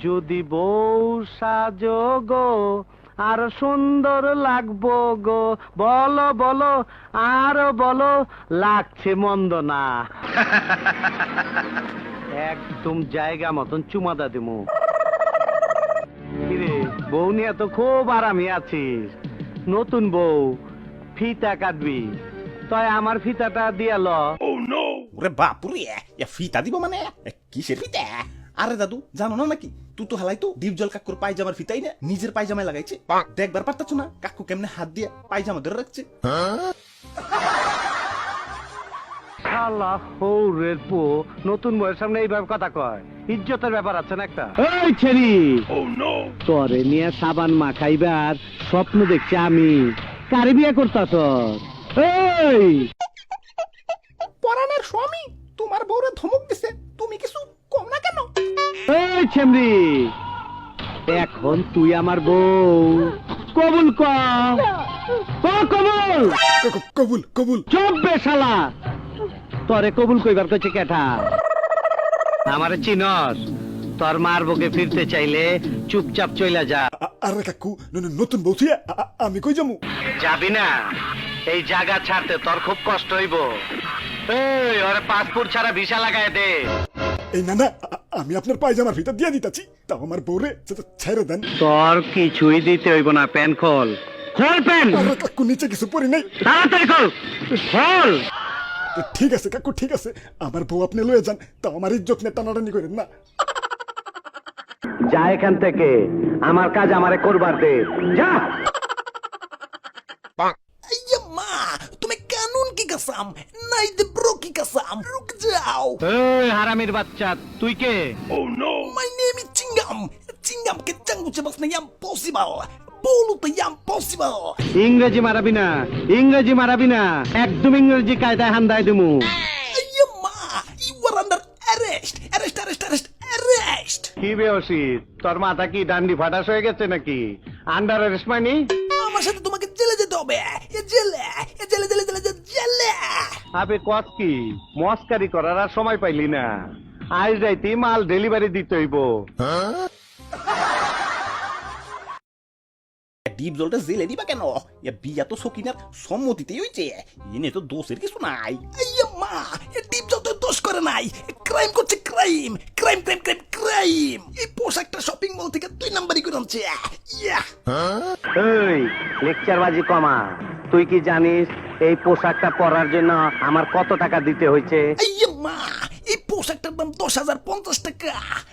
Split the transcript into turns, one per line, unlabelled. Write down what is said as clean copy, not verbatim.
যদি বউ সাজো গো আর সুন্দর লাগবো গো, বলো বলো আরো বলো, লাগছে মন্দ না। একদম জায়গা মতন চুমাদা দিমু। কিরে, বউ নিয়ে তো খুব আরামে আছিস। নতুন বউ, ফিতা কাটবি, তয় আমার ফিতাটা দিয়া ল।
ওরে বাপুরে, ফিতা দিব মানে কিসের ফিতা? আরে দাদু, জানো না নাকি তুই তো হালাই তো ডিপজল কাকুর পায়জামার ফিতাই না নিজের পায়জামায় লাগাইছে। দেখবার পারতাছ না কাকু কেমনে হাত দিয়ে পায়জামা ধরে রাখছে।
শালা হৌরের পো নতুন বউয়ের সামনে এইভাবে কথা কয়, ইজ্জতের ব্যাপার আছে না একটা। এই ছেড়ি, তরে নিয়ে সাবান মাখাইবার স্বপ্ন দেখছি আমি। কারে বিয়ে করতাছ? এই
পরাণের স্বামী তোমার বউরে ধমক দিছে, তুমি কিছু কম না কেন?
এই ছেমরি, এখন তুই আমার বউ কবুল কর। কবুল
কবুল কবুল।
চুপ বে শালা, তরে কবুল কইবার কইছে কেঠা? আমারে চিনস? তোর মার বুকে ফিরতে চাইলে চুপচাপ চইলা যা।
আরে কাকু, নতুন বউ থুইয়া আমি কই যামু?
যাবি না? এই জায়গা ছাড়তে তোর খুব কষ্ট হইব। এই ওরে পাসপোর্ট ছাড়া ভিসা লাগায় দে।
এই না না, আমি আপনার পায়জামার ফিতা দিয়ে দিতাছি, তাও আমার বউরে ছেড়ে দেন।
তোর কিছুই দিতে হইব না, প্যান খোল। খোল প্যান।
আরে কাকু, নিচে কিছু পরি নাই।
তাড়াতাড়ি খোল, খোল।
ঠিক আছে কাকু, ঠিক আছে, আমার বউ আপনি লয়ে যান, তাও আমার ইজ্জত নিয়ে টানাটানি করেন না।
যা এখান থেকে, আমার কাজ আমারে করবার দে, যা।
মা, তুমি কানুন কি কাসাম নাই দে ব্রো কি কাসাম, রুক যাও।
এই হারামির বাচ্চা, তুই কে?
My name is Chingam. Chingam ke changu chabas na impossible. Bolu to impossible.
ইংরেজি মারাবি না, ইংরেজি মারাবি না, একদম ইংরেজি কায়দায় হান্দায় দিমু।
Ma, you are under arrest. Arrest.
কি বেহসিত, তোর মাথা কি ডান্ডি ফাটাস হয়ে গেছে নাকি? আন্ডার অ্যারেস্ট মানে?
আমার সাথে তোমাকে জেলে যেতে হবে। জেলে।
আবে কস কি, মস্কারি করার আর সময় পাইলি না। আজ রাইতে মাল ডেলিভারি দিতে হইব।
ডিপ জলটা জেলে দিবা কেন? বিয়া তো সকিনার সম্মতিতেই হইছে, এনে তো দোষের কিছু নাই। মা, ডিপ জল তো দোষ করে নাই, ক্রাইম করছে, ক্রাইম। এই পোশাকটা শপিং মল থেকে 2 নাম্বারই করে আনছে।
এই লেকচারবাজি কমা। তুই কি জানিস এই পোশাকটা পরার জন্য আমার কত টাকা দিতে হয়েছে?
মা, এই পোশাকটার দাম 10,050 টাকা।